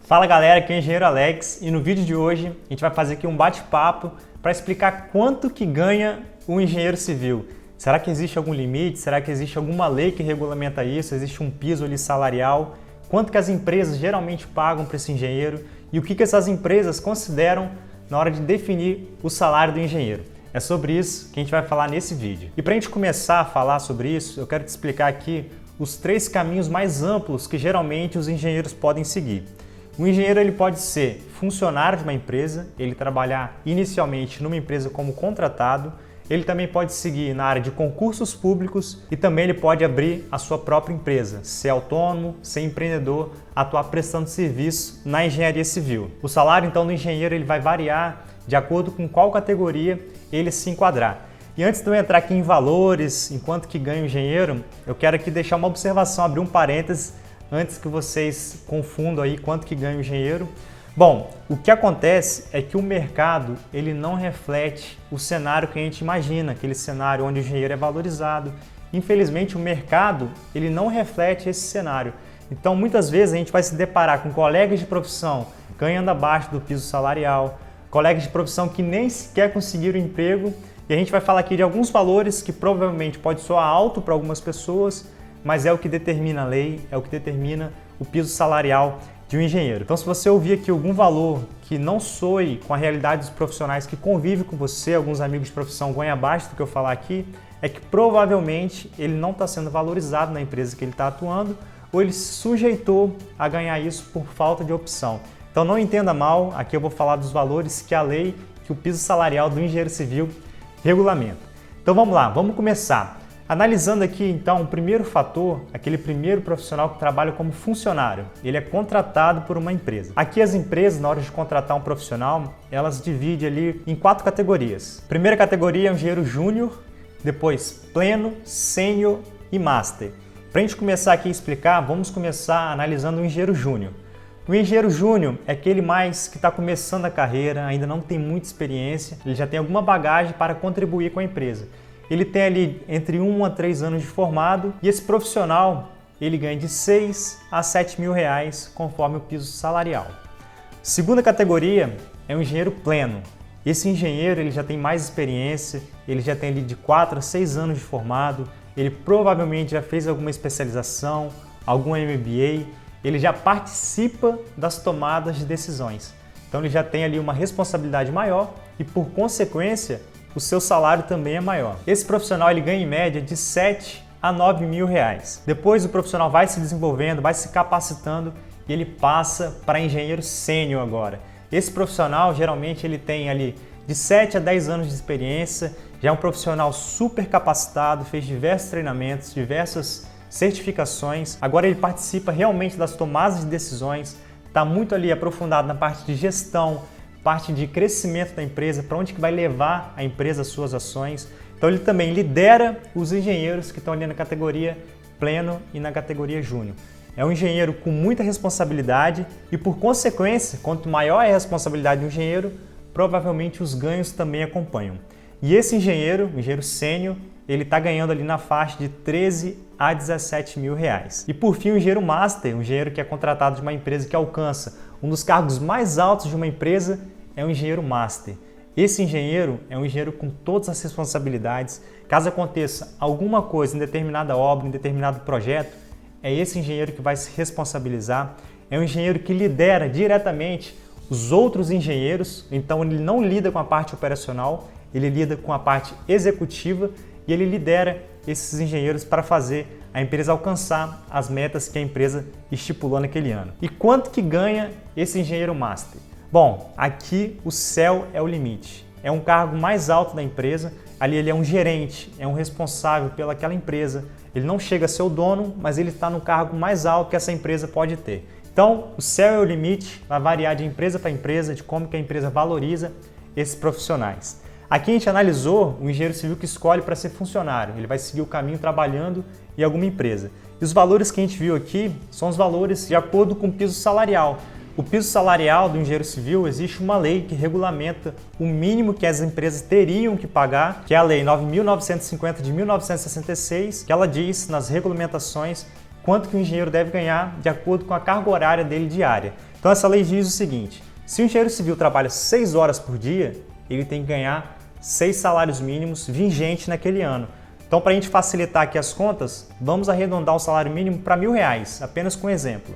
Fala galera, aqui é o Engenheiro Alex e no vídeo de hoje a gente vai fazer aqui um bate-papo para explicar quanto que ganha um engenheiro civil. Será que existe algum limite? Será que existe alguma lei que regulamenta isso? Existe um piso ali salarial? Quanto que as empresas geralmente pagam para esse engenheiro? E o que essas empresas consideram na hora de definir o salário do engenheiro? É sobre isso que a gente vai falar nesse vídeo. E para a gente começar a falar sobre isso, eu quero te explicar aqui os 3 caminhos mais amplos que geralmente os engenheiros podem seguir. O engenheiro ele pode ser funcionário de uma empresa, ele trabalhar inicialmente numa empresa como contratado, ele também pode seguir na área de concursos públicos e também ele pode abrir a sua própria empresa, ser autônomo, ser empreendedor, atuar prestando serviço na engenharia civil. O salário então do engenheiro ele vai variar de acordo com qual categoria ele se enquadrar. E antes de eu entrar aqui em valores, em quanto que ganha o engenheiro, eu quero aqui deixar uma observação, abrir um parênteses, antes que vocês confundam aí quanto que ganha o engenheiro. Bom, o que acontece é que o mercado ele não reflete o cenário que a gente imagina, aquele cenário onde o engenheiro é valorizado. Infelizmente o mercado ele não reflete esse cenário. Então muitas vezes a gente vai se deparar com colegas de profissão ganhando abaixo do piso salarial, colegas de profissão que nem sequer conseguiram emprego, e a gente vai falar aqui de alguns valores que provavelmente pode soar alto para algumas pessoas, mas é o que determina a lei, é o que determina o piso salarial de um engenheiro. Então, se você ouvir aqui algum valor que não soe com a realidade dos profissionais que convivem com você, alguns amigos de profissão ganham abaixo do que eu falar aqui, é que provavelmente ele não está sendo valorizado na empresa que ele está atuando ou ele se sujeitou a ganhar isso por falta de opção. Então, não entenda mal, aqui eu vou falar dos valores que a lei, que o piso salarial do engenheiro civil regulamenta. Então, vamos lá, vamos começar. Analisando aqui, então, o primeiro fator, aquele primeiro profissional que trabalha como funcionário, ele é contratado por uma empresa. Aqui as empresas, na hora de contratar um profissional, elas dividem ali em 4 categorias. Primeira categoria é o engenheiro júnior, depois pleno, sênior e master. Para a gente começar aqui a explicar, vamos começar analisando o engenheiro júnior. O engenheiro júnior é aquele mais que está começando a carreira, ainda não tem muita experiência, ele já tem alguma bagagem para contribuir com a empresa. Ele tem ali entre 1 a 3 anos de formado e esse profissional ele ganha de 6 a 7 mil reais conforme o piso salarial. Segunda categoria é o engenheiro pleno. Esse engenheiro ele já tem mais experiência, ele já tem ali de 4 a 6 anos de formado, ele provavelmente já fez alguma especialização, algum MBA, ele já participa das tomadas de decisões. Então ele já tem ali uma responsabilidade maior e por consequência o seu salário também é maior. Esse profissional ele ganha em média de 7 a 9 mil reais. Depois o profissional vai se desenvolvendo, vai se capacitando e ele passa para engenheiro sênior agora. Esse profissional geralmente ele tem ali de 7 a 10 anos de experiência, já é um profissional super capacitado, fez diversos treinamentos, diversas certificações. Agora ele participa realmente das tomadas de decisões, está muito ali aprofundado na parte de gestão, parte de crescimento da empresa, para onde que vai levar a empresa as suas ações. Então ele também lidera os engenheiros que estão ali na categoria pleno e na categoria júnior. É um engenheiro com muita responsabilidade e por consequência, quanto maior é a responsabilidade do engenheiro, provavelmente os ganhos também acompanham. E esse engenheiro, o engenheiro sênior, ele está ganhando ali na faixa de 13 a 17 mil reais. E por fim o engenheiro master, um engenheiro que é contratado de uma empresa que alcança um dos cargos mais altos de uma empresa, é o engenheiro master. Esse engenheiro é um engenheiro com todas as responsabilidades. Caso aconteça alguma coisa em determinada obra, em determinado projeto, é esse engenheiro que vai se responsabilizar. É um engenheiro que lidera diretamente os outros engenheiros, então ele não lida com a parte operacional, ele lida com a parte executiva e ele lidera esses engenheiros para fazer a empresa alcançar as metas que a empresa estipulou naquele ano. E quanto que ganha esse engenheiro master? Bom, aqui o céu é o limite. É um cargo mais alto da empresa, ali ele é um gerente, é um responsável pelaquela empresa. Ele não chega a ser o dono, mas ele está no cargo mais alto que essa empresa pode ter. Então, o céu é o limite, vai variar de empresa para empresa, de como que a empresa valoriza esses profissionais. Aqui a gente analisou o engenheiro civil que escolhe para ser funcionário. Ele vai seguir o caminho trabalhando em alguma empresa. E os valores que a gente viu aqui são os valores de acordo com o piso salarial. O piso salarial do engenheiro civil, existe uma lei que regulamenta o mínimo que as empresas teriam que pagar, que é a Lei 9.950 de 1966, que ela diz nas regulamentações quanto que o engenheiro deve ganhar de acordo com a carga horária dele diária. Então essa lei diz o seguinte: se o engenheiro civil trabalha 6 horas por dia, ele tem que ganhar 6 salários mínimos vigentes naquele ano. Então, para a gente facilitar aqui as contas, vamos arredondar o salário mínimo para R$1.000, apenas com exemplo.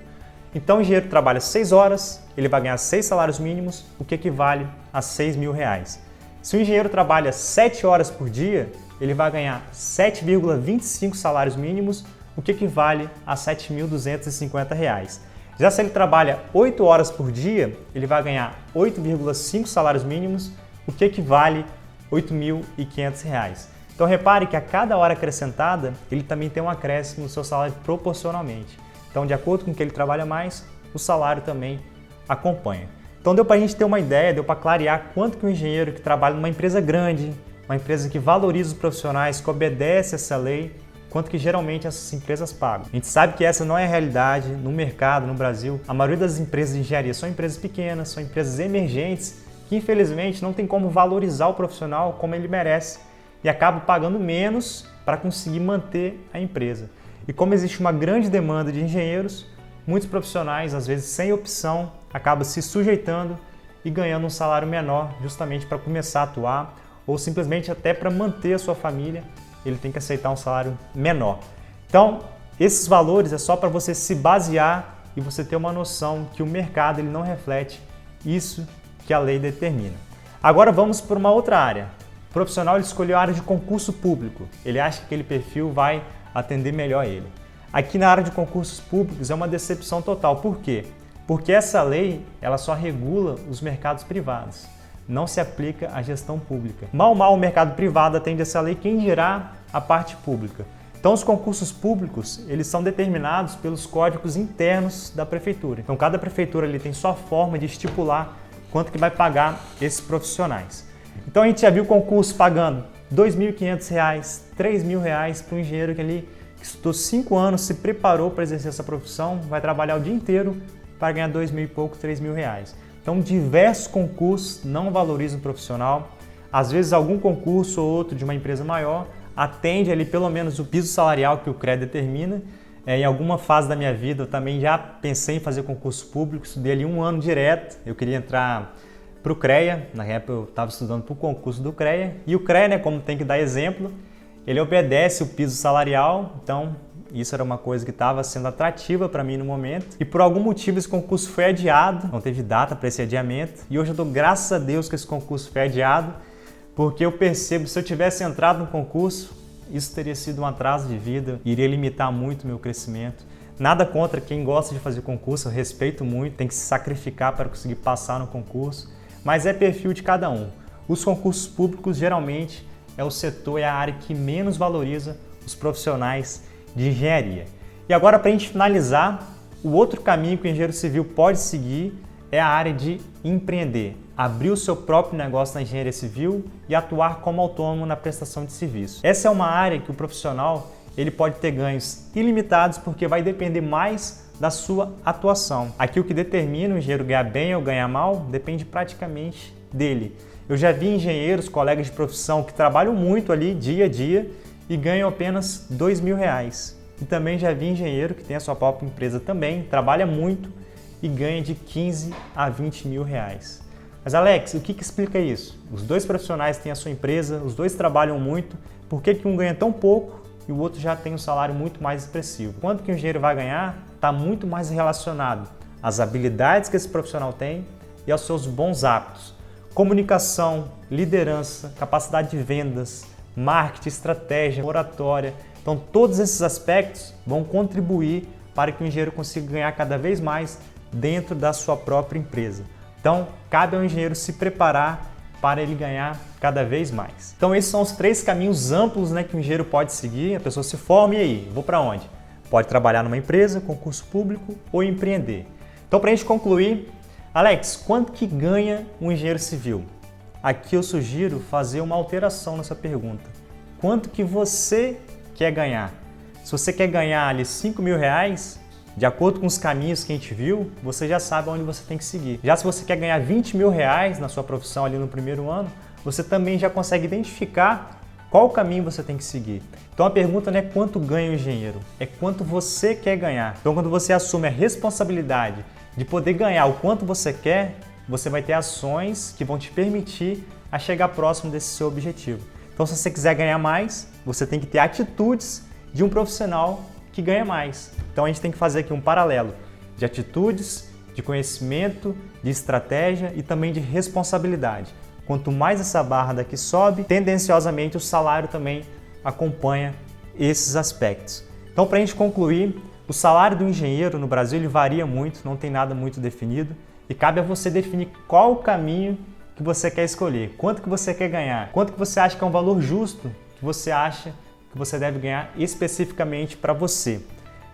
Então, o engenheiro trabalha 6 horas, ele vai ganhar 6 salários mínimos, o que equivale a R$6.000. Se o engenheiro trabalha 7 horas por dia, ele vai ganhar 7,25 salários mínimos, o que equivale a R$7.250. Já se ele trabalha 8 horas por dia, ele vai ganhar 8,5 salários mínimos, o que equivale a R$8.500. Então repare que a cada hora acrescentada, ele também tem um acréscimo no seu salário proporcionalmente. Então, de acordo com o que ele trabalha mais, o salário também acompanha. Então deu para a gente ter uma ideia, deu para clarear quanto que um engenheiro que trabalha numa empresa grande, uma empresa que valoriza os profissionais, que obedece essa lei, quanto que geralmente essas empresas pagam. A gente sabe que essa não é a realidade no mercado, no Brasil. A maioria das empresas de engenharia são empresas pequenas, são empresas emergentes, que infelizmente não tem como valorizar o profissional como ele merece e acabam pagando menos para conseguir manter a empresa. E como existe uma grande demanda de engenheiros, muitos profissionais, às vezes sem opção, acabam se sujeitando e ganhando um salário menor justamente para começar a atuar ou simplesmente até para manter a sua família, ele tem que aceitar um salário menor. Então, esses valores é só para você se basear e você ter uma noção que o mercado ele não reflete isso que a lei determina. Agora vamos para uma outra área. O profissional ele escolheu a área de concurso público. Ele acha que aquele perfil vai atender melhor ele. Aqui na área de concursos públicos é uma decepção total. Por quê? Porque essa lei ela só regula os mercados privados. Não se aplica à gestão pública. Mal o mercado privado atende essa lei, quem dirá a parte pública. Então os concursos públicos, eles são determinados pelos códigos internos da prefeitura. Então cada prefeitura ali tem sua forma de estipular quanto que vai pagar esses profissionais. Então a gente já viu concurso pagando R$2.500, R$3.000 para um engenheiro que ali estudou 5 anos, se preparou para exercer essa profissão, vai trabalhar o dia inteiro para ganhar R$2.000 e pouco, R$3.000. Então, diversos concursos não valorizam o profissional. Às vezes, algum concurso ou outro de uma empresa maior atende ali pelo menos o piso salarial que o CREA determina. Em alguma fase da minha vida, eu também já pensei em fazer concurso público, estudei ali 1 ano direto. Eu queria entrar para o CREA, na época eu estava estudando para o concurso do CREA. E o CREA, né, como tem que dar exemplo, ele obedece o piso salarial, então isso era uma coisa que estava sendo atrativa para mim no momento. E por algum motivo esse concurso foi adiado, não teve data para esse adiamento. E hoje eu dou graças a Deus que esse concurso foi adiado, porque eu percebo que se eu tivesse entrado no concurso, isso teria sido um atraso de vida, iria limitar muito o meu crescimento. Nada contra quem gosta de fazer concurso, eu respeito muito, tem que se sacrificar para conseguir passar no concurso, mas é perfil de cada um. Os concursos públicos geralmente é o setor, é a área que menos valoriza os profissionais de engenharia. E agora, para a gente finalizar, o outro caminho que o engenheiro civil pode seguir é a área de empreender, abrir o seu próprio negócio na engenharia civil e atuar como autônomo na prestação de serviço. Essa é uma área que o profissional ele pode ter ganhos ilimitados porque vai depender mais da sua atuação. Aqui o que determina o engenheiro ganhar bem ou ganhar mal depende praticamente dele. Eu já vi engenheiros, colegas de profissão que trabalham muito ali dia a dia e ganham apenas R$2.000. E também já vi engenheiro que tem a sua própria empresa também, trabalha muito e ganha de R$15 a R$20.000. Mas Alex, o que explica isso? Os dois profissionais têm a sua empresa, os dois trabalham muito, por que um ganha tão pouco e o outro já tem um salário muito mais expressivo? Quanto que o engenheiro vai ganhar está muito mais relacionado às habilidades que esse profissional tem e aos seus bons hábitos. Comunicação, liderança, capacidade de vendas, marketing, estratégia, oratória. Então todos esses aspectos vão contribuir para que o engenheiro consiga ganhar cada vez mais dentro da sua própria empresa. Então cabe ao engenheiro se preparar para ele ganhar cada vez mais. Então esses são os 3 caminhos amplos, né, que o engenheiro pode seguir. A pessoa se forma e aí, vou para onde? Pode trabalhar numa empresa, concurso público ou empreender. Então para a gente concluir, Alex, quanto que ganha um engenheiro civil? Aqui eu sugiro fazer uma alteração nessa pergunta. Quanto que você quer ganhar? Se você quer ganhar ali R$5.000, de acordo com os caminhos que a gente viu, você já sabe onde você tem que seguir. Já se você quer ganhar R$20.000 na sua profissão ali no primeiro ano, você também já consegue identificar qual caminho você tem que seguir. Então a pergunta não é quanto ganha o engenheiro, é quanto você quer ganhar. Então quando você assume a responsabilidade de poder ganhar o quanto você quer, você vai ter ações que vão te permitir a chegar próximo desse seu objetivo. Então, se você quiser ganhar mais, você tem que ter atitudes de um profissional que ganha mais. Então, a gente tem que fazer aqui um paralelo de atitudes, de conhecimento, de estratégia e também de responsabilidade. Quanto mais essa barra daqui sobe, tendenciosamente o salário também acompanha esses aspectos. Então, para a gente concluir, o salário do engenheiro no Brasil ele varia muito, não tem nada muito definido e cabe a você definir qual o caminho que você quer escolher, quanto que você quer ganhar, quanto que você acha que é um valor justo que você acha que você deve ganhar especificamente para você.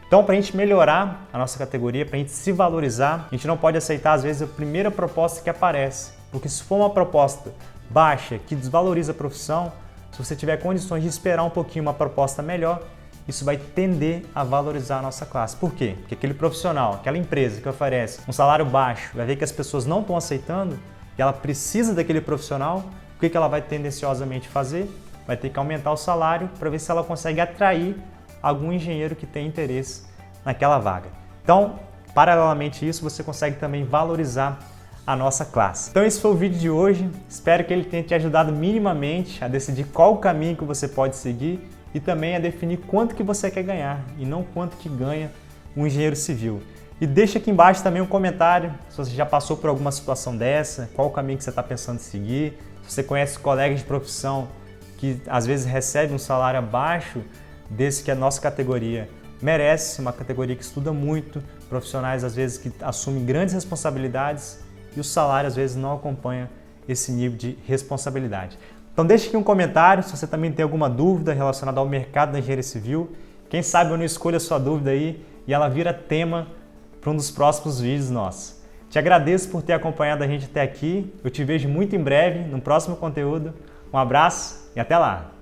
Então, para a gente melhorar a nossa categoria, para a gente se valorizar, a gente não pode aceitar, às vezes, a primeira proposta que aparece. Porque se for uma proposta baixa, que desvaloriza a profissão, se você tiver condições de esperar um pouquinho uma proposta melhor, isso vai tender a valorizar a nossa classe. Por quê? Porque aquele profissional, aquela empresa que oferece um salário baixo, vai ver que as pessoas não estão aceitando e ela precisa daquele profissional, o que ela vai tendenciosamente fazer? Vai ter que aumentar o salário para ver se ela consegue atrair algum engenheiro que tem interesse naquela vaga. Então, paralelamente a isso, você consegue também valorizar a nossa classe. Então esse foi o vídeo de hoje, espero que ele tenha te ajudado minimamente a decidir qual o caminho que você pode seguir e também a definir quanto que você quer ganhar e não quanto que ganha um engenheiro civil. E deixa aqui embaixo também um comentário se você já passou por alguma situação dessa, qual o caminho que você está pensando em seguir, se você conhece colegas de profissão que às vezes recebem um salário abaixo desse que a nossa categoria merece, uma categoria que estuda muito, profissionais às vezes que assumem grandes responsabilidades e o salário às vezes não acompanha esse nível de responsabilidade. Então deixe aqui um comentário se você também tem alguma dúvida relacionada ao mercado da engenharia civil. Quem sabe eu não escolho a sua dúvida aí e ela vira tema para um dos próximos vídeos nossos. Te agradeço por ter acompanhado a gente até aqui. Eu te vejo muito em breve no próximo conteúdo. Um abraço e até lá!